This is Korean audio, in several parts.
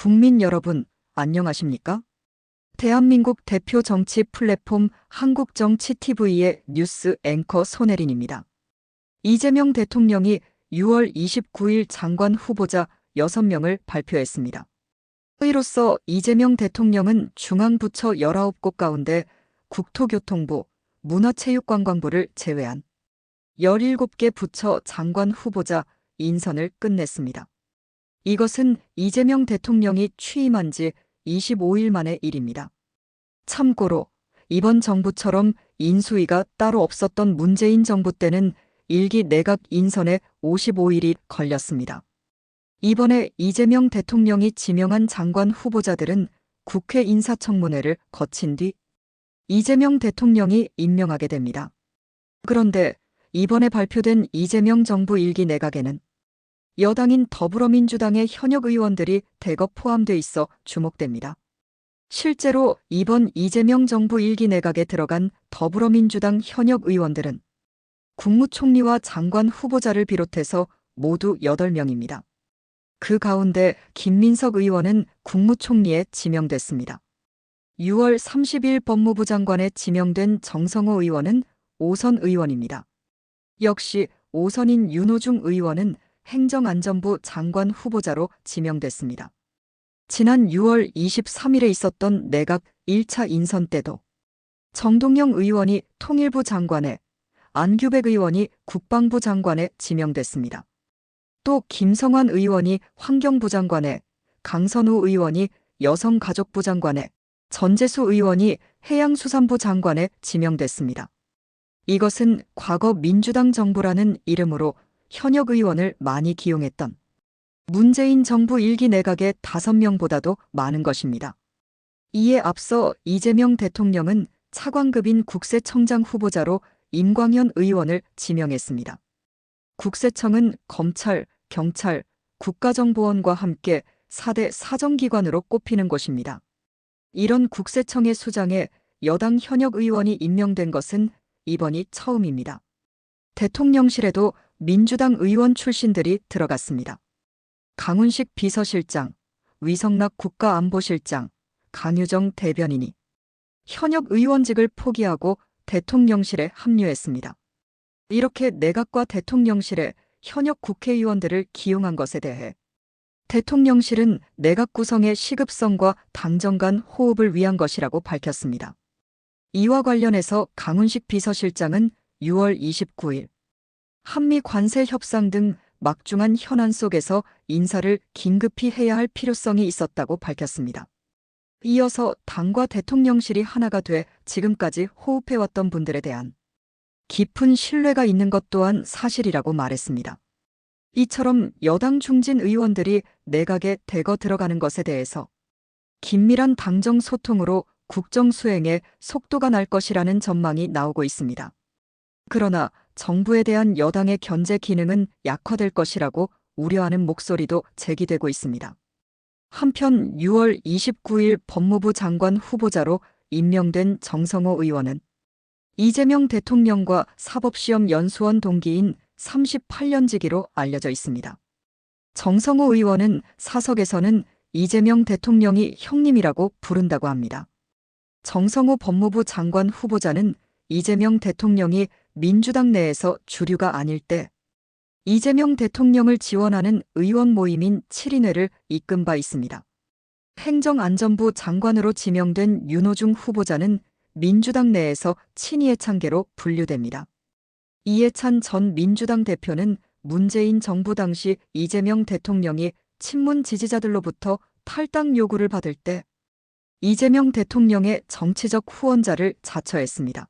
국민 여러분, 안녕하십니까? 대한민국 대표 정치 플랫폼 한국정치TV의 뉴스 앵커 손혜린입니다. 이재명 대통령이 6월 29일 장관 후보자 6명을 발표했습니다. 이로써 이재명 대통령은 중앙부처 19곳 가운데 국토교통부, 문화체육관광부를 제외한 17개 부처 장관 후보자 인선을 끝냈습니다. 이것은 이재명 대통령이 취임한 지 25일 만의 일입니다. 참고로 이번 정부처럼 인수위가 따로 없었던 문재인 정부 때는 1기 내각 인선에 55일이 걸렸습니다. 이번에 이재명 대통령이 지명한 장관 후보자들은 국회 인사청문회를 거친 뒤 이재명 대통령이 임명하게 됩니다. 그런데 이번에 발표된 이재명 정부 1기 내각에는 여당인 더불어민주당의 현역 의원들이 대거 포함돼 있어 주목됩니다. 실제로 이번 이재명 정부 1기 내각에 들어간 더불어민주당 현역 의원들은 국무총리와 장관 후보자를 비롯해서 모두 8명입니다. 그 가운데 김민석 의원은 국무총리에 지명됐습니다. 6월 30일 법무부 장관에 지명된 정성호 의원은 5선 의원입니다. 역시 5선인 윤호중 의원은 행정안전부 장관 후보자로 지명됐습니다. 지난 6월 23일에 있었던 내각 1차 인선 때도 정동영 의원이 통일부 장관에, 안규백 의원이 국방부 장관에 지명됐습니다. 또 김성환 의원이 환경부 장관에, 강선우 의원이 여성가족부 장관에, 전재수 의원이 해양수산부 장관에 지명됐습니다. 이것은 과거 민주당 정부라는 이름으로 현역 의원을 많이 기용했던 문재인 정부 1기 내각의 5명보다도 많은 것입니다. 이에 앞서 이재명 대통령은 차관급인 국세청장 후보자로 임광현 의원을 지명했습니다. 국세청은 검찰, 경찰, 국가정보원과 함께 4대 사정기관으로 꼽히는 곳입니다. 이런 국세청의 수장에 여당 현역 의원이 임명된 것은 이번이 처음입니다. 대통령실에도 민주당 의원 출신들이 들어갔습니다. 강훈식 비서실장, 위성락 국가안보실장, 강유정 대변인이 현역 의원직을 포기하고 대통령실에 합류했습니다. 이렇게 내각과 대통령실에 현역 국회의원들을 기용한 것에 대해 대통령실은 내각 구성의 시급성과 당정 간 호흡을 위한 것이라고 밝혔습니다. 이와 관련해서 강훈식 비서실장은 6월 29일 한미 관세 협상 등 막중한 현안 속에서 인사를 긴급히 해야 할 필요성이 있었다고 밝혔습니다. 이어서 당과 대통령실이 하나가 돼 지금까지 호흡해왔던 분들에 대한 깊은 신뢰가 있는 것 또한 사실이라고 말했습니다. 이처럼 여당 중진 의원들이 내각에 대거 들어가는 것에 대해서 긴밀한 당정 소통으로 국정 수행에 속도가 날 것이라는 전망이 나오고 있습니다. 그러나 정부에 대한 여당의 견제 기능은 약화될 것이라고 우려하는 목소리도 제기되고 있습니다. 한편 6월 29일 법무부 장관 후보자로 임명된 정성호 의원은 이재명 대통령과 사법시험 연수원 동기인 38년지기로 알려져 있습니다. 정성호 의원은 사석에서는 이재명 대통령이 형님이라고 부른다고 합니다. 정성호 법무부 장관 후보자는 이재명 대통령이 민주당 내에서 주류가 아닐 때 이재명 대통령을 지원하는 의원 모임인 7인회를 이끈 바 있습니다. 행정안전부 장관으로 지명된 윤호중 후보자는 민주당 내에서 친이해찬계로 분류됩니다. 이해찬 전 민주당 대표는 문재인 정부 당시 이재명 대통령이 친문 지지자들로부터 탈당 요구를 받을 때 이재명 대통령의 정치적 후원자를 자처했습니다.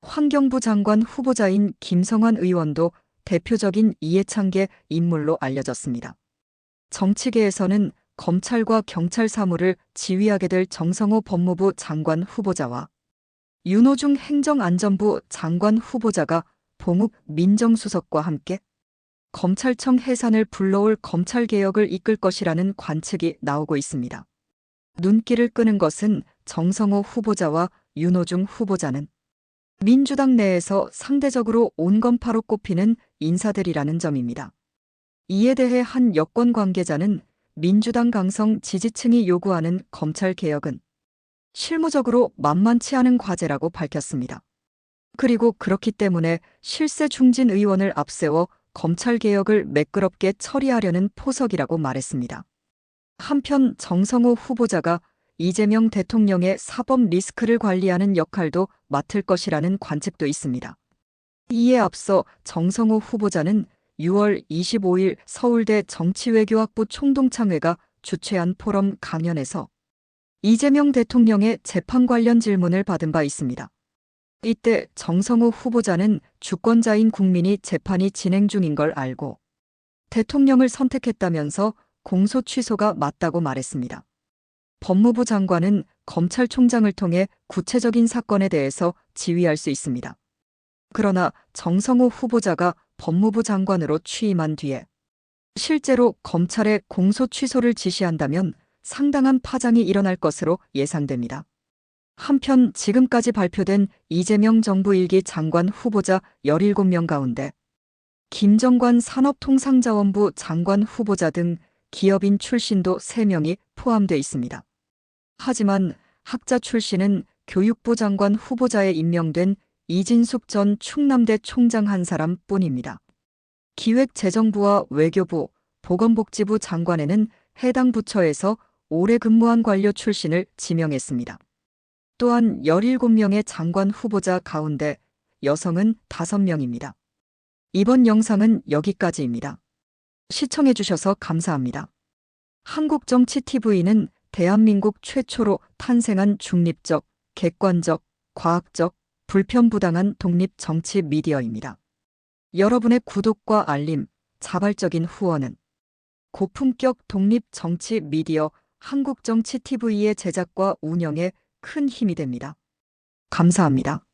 환경부 장관 후보자인 김성환 의원도 대표적인 이해찬계 인물로 알려졌습니다. 정치계에서는 검찰과 경찰 사무를 지휘하게 될 정성호 법무부 장관 후보자와 윤호중 행정안전부 장관 후보자가 봉욱 민정수석과 함께 검찰청 해산을 불러올 검찰개혁을 이끌 것이라는 관측이 나오고 있습니다. 눈길을 끄는 것은 정성호 후보자와 윤호중 후보자는 민주당 내에서 상대적으로 온건파로 꼽히는 인사들이라는 점입니다. 이에 대해 한 여권 관계자는 민주당 강성 지지층이 요구하는 검찰 개혁은 실무적으로 만만치 않은 과제라고 밝혔습니다. 그리고 그렇기 때문에 실세 중진 의원을 앞세워 검찰 개혁을 매끄럽게 처리하려는 포석이라고 말했습니다. 한편 정성호 후보자가 이재명 대통령의 사법 리스크를 관리하는 역할도 맡을 것이라는 관측도 있습니다. 이에 앞서 정성호 후보자는 6월 25일 서울대 정치외교학부 총동창회가 주최한 포럼 강연에서 이재명 대통령의 재판 관련 질문을 받은 바 있습니다. 이때 정성호 후보자는 주권자인 국민이 재판이 진행 중인 걸 알고 대통령을 선택했다면서 공소 취소가 맞다고 말했습니다. 법무부 장관은 검찰총장을 통해 구체적인 사건에 대해서 지휘할 수 있습니다. 그러나 정성호 후보자가 법무부 장관으로 취임한 뒤에 실제로 검찰에 공소 취소를 지시한다면 상당한 파장이 일어날 것으로 예상됩니다. 한편 지금까지 발표된 이재명 정부 1기 장관 후보자 17명 가운데 김정관 산업통상자원부 장관 후보자 등 기업인 출신도 3명이 포함돼 있습니다. 하지만 학자 출신은 교육부 장관 후보자에 임명된 이진숙 전 충남대 총장 한 사람뿐입니다. 기획재정부와 외교부, 보건복지부 장관에는 해당 부처에서 오래 근무한 관료 출신을 지명했습니다. 또한 17명의 장관 후보자 가운데 여성은 5명입니다. 이번 영상은 여기까지입니다. 시청해주셔서 감사합니다. 한국정치TV는 대한민국 최초로 탄생한 중립적, 객관적, 과학적, 불편부당한 독립 정치 미디어입니다. 여러분의 구독과 알림, 자발적인 후원은 고품격 독립 정치 미디어 한국정치TV의 제작과 운영에 큰 힘이 됩니다. 감사합니다.